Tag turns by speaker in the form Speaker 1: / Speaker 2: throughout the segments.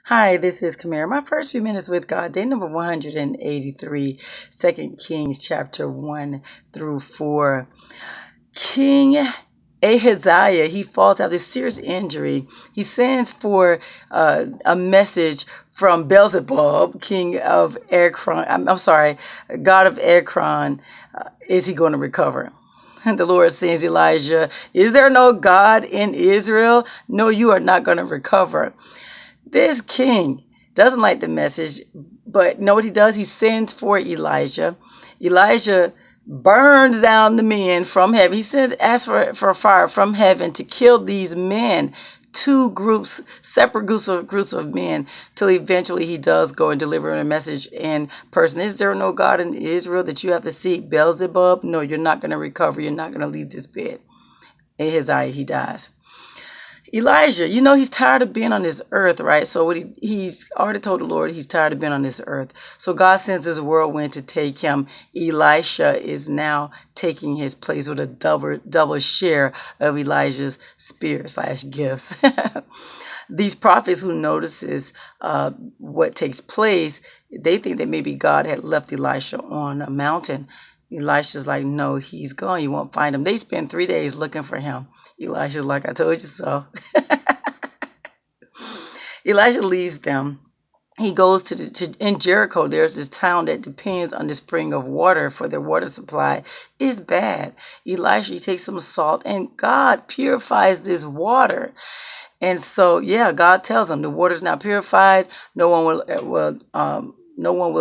Speaker 1: Hi, this is Kamera. My first few minutes with God, day number 183, 2 Kings chapter 1 through 4. King Ahaziah, he falls out of serious injury. He sends for a message from Beelzebub, king of Ekron. I'm sorry, God of Ekron. Is he going to recover? And the Lord says, Elijah, is there no God in Israel? No, you are not going to recover. This king doesn't like the message, but know what he does? He sends for Elijah. Elijah burns down the men from heaven. He sends, asks for fire from heaven to kill these men, two groups, separate groups of men, till eventually he does go and deliver a message in person. Is there no God in Israel that you have to seek? Beelzebub? No, you're not going to recover. You're not going to leave this bed. In his eye, he dies. Elijah, he's tired of being on this earth, right? So he's already told the Lord he's tired of being on this earth. So God sends his whirlwind to take him. Elisha is now taking his place with a double share of Elijah's spear/gifts. These prophets who notices what takes place, they think that maybe God had left Elisha on a mountain. Elisha's like, no, he's gone. You won't find him. They spend 3 days looking for him. Elisha's like, I told you so. Elisha leaves them. He goes in Jericho. There's this town that depends on the spring of water for their water supply. It's bad. Elisha takes some salt, and God purifies this water. And so, God tells him the water's not purified. No one will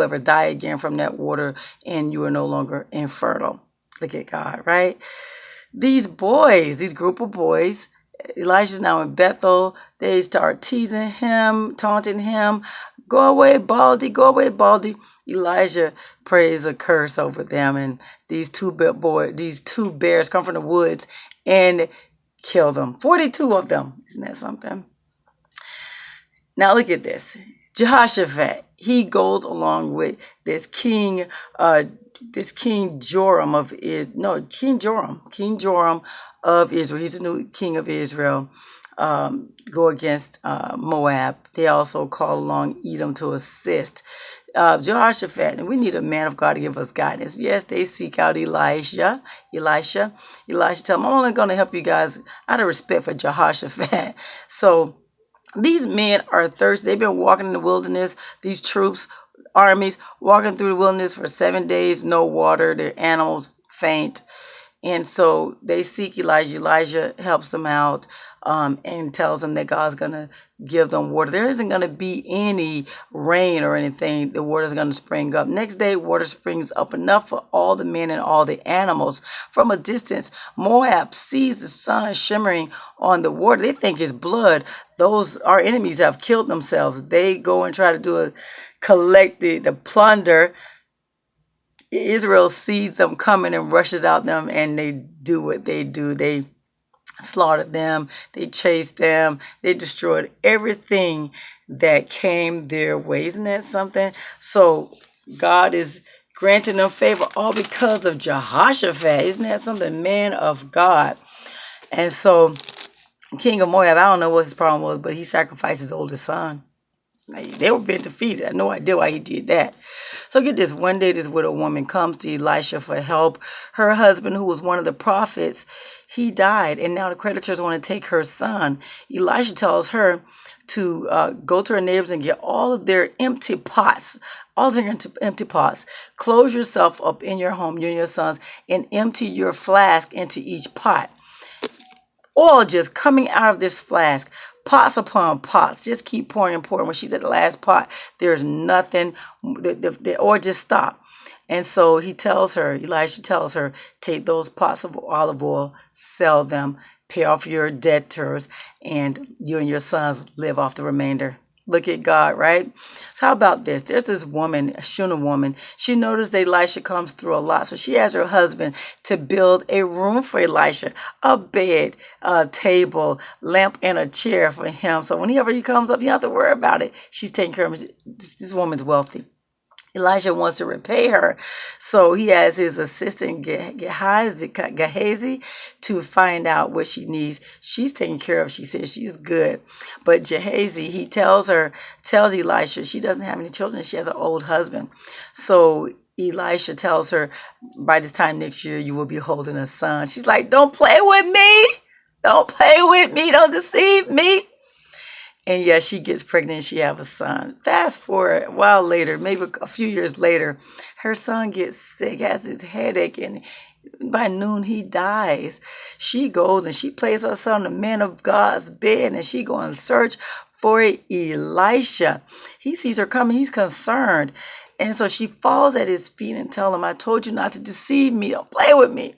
Speaker 1: ever die again from that water, and you are no longer infertile. Look at God, right? These group of boys, Elijah's now in Bethel. They start teasing him, taunting him. Go away, Baldy. Go away, Baldy. Elijah prays a curse over them, and these two bears come from the woods and kill them. 42 of them. Isn't that something? Now look at this. Jehoshaphat, he goes along with this King Joram of King Joram of Israel. He's the new king of Israel. Go against Moab. They also call along Edom to assist. Jehoshaphat, and we need a man of God to give us guidance. Yes, they seek out Elisha. Elisha tell them, I'm only going to help you guys out of respect for Jehoshaphat. So these men are thirsty. They've been walking in the wilderness. These troops, armies, walking through the wilderness for 7 days, no water. Their animals faint. And so they seek Elijah. Elijah helps them out and tells them that God's going to give them water. There isn't going to be any rain or anything. The water's going to spring up. Next day, water springs up enough for all the men and all the animals. From a distance, Moab sees the sun shimmering on the water. They think it's blood. Our enemies have killed themselves. They go and try to collect the plunder. Israel sees them coming and rushes out them, and they do what they do. They slaughtered them. They chased them. They destroyed everything that came their way. Isn't that something? So God is granting them favor all because of Jehoshaphat. Isn't that something? Man of God. And so King of Moab, I don't know what his problem was, but he sacrificed his oldest son. They were being defeated. I had no idea why he did that. So get this. One day this widow woman comes to Elisha for help. Her husband, who was one of the prophets, he died. And now the creditors want to take her son. Elisha tells her to go to her neighbors and get all of their empty pots. All of their empty pots. Close yourself up in your home, you and your sons, and empty your flask into each pot. Oil just coming out of this flask. Pots upon pots. Just keep pouring and pouring. When she's at the last pot, there's nothing. The oil just stopped. And so Elisha tells her, take those pots of olive oil, sell them, pay off your debtors, and you and your sons live off the remainder. Look at God, right? So how about this? There's this woman, a Shunem woman. She noticed that Elisha comes through a lot. So she has her husband to build a room for Elisha, a bed, a table, lamp, and a chair for him. So whenever he comes up, you don't have to worry about it. She's taking care of him. This woman's wealthy. Elijah wants to repay her. So he has his assistant Gehazi to find out what she needs. She's taken care of. She says she's good. But Gehazi, he tells Elisha she doesn't have any children. She has an old husband. So Elisha tells her, by this time next year, you will be holding a son. She's like, don't play with me. Don't play with me. Don't deceive me. And yeah, she gets pregnant. She have a son. Fast forward a while later, maybe a few years later, her son gets sick, has his headache, and by noon he dies. She goes and she places her son, the man of God's bed, and she go and search for Elisha. He sees her coming. He's concerned. And so she falls at his feet and tells him, I told you not to deceive me. Don't play with me.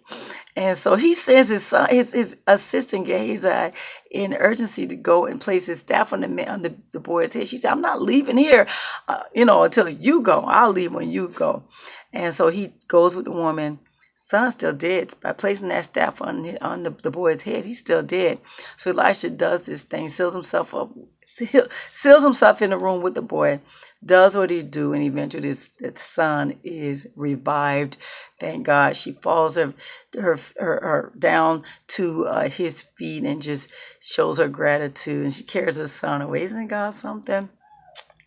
Speaker 1: And so he sends his son, his assistant Gehazi in urgency to go and place his staff on the boy's head. She said, I'm not leaving here, until you go. I'll leave when you go. And so he goes with the woman. Son's still dead. By placing that staff on the boy's head, he's still dead. So Elisha does this thing, seals himself in the room with the boy, does what he do, and eventually the son is revived. Thank God. She falls her down to his feet and just shows her gratitude, and she carries her son away. Isn't God something?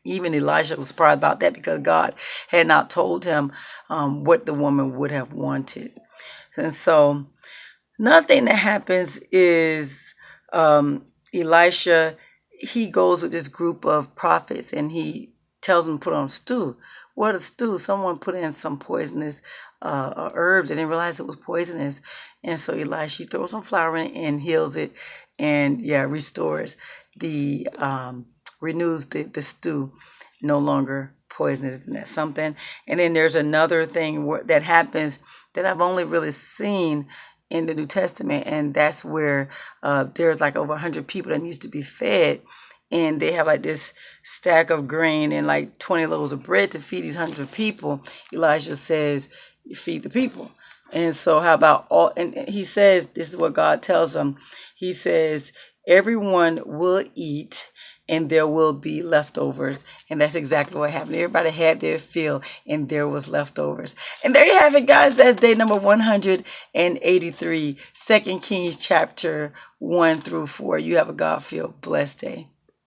Speaker 1: Even Elisha was surprised about that because God had not told him what the woman would have wanted. And so nothing that happens is Elisha, he goes with this group of prophets and he tells them to put on stew. What a stew? Someone put in some poisonous herbs and didn't realize it was poisonous. And so Elisha throws some flour in it and heals it and restores the renews the stew, no longer poisonous. Isn't that something? And then there's another thing that happens that I've only really seen in the New Testament, and that's where there's like over 100 people that needs to be fed, and they have like this stack of grain and like 20 loaves of bread to feed these 100 people. Elijah says, feed the people. And so how about all, and he says, this is what God tells him. He says, everyone will eat and there will be leftovers. And that's exactly what happened. Everybody had their fill and there was leftovers. And there you have it, guys. That's day number 183, 2 Kings chapter 1 through 4. You have a God-filled blessed day.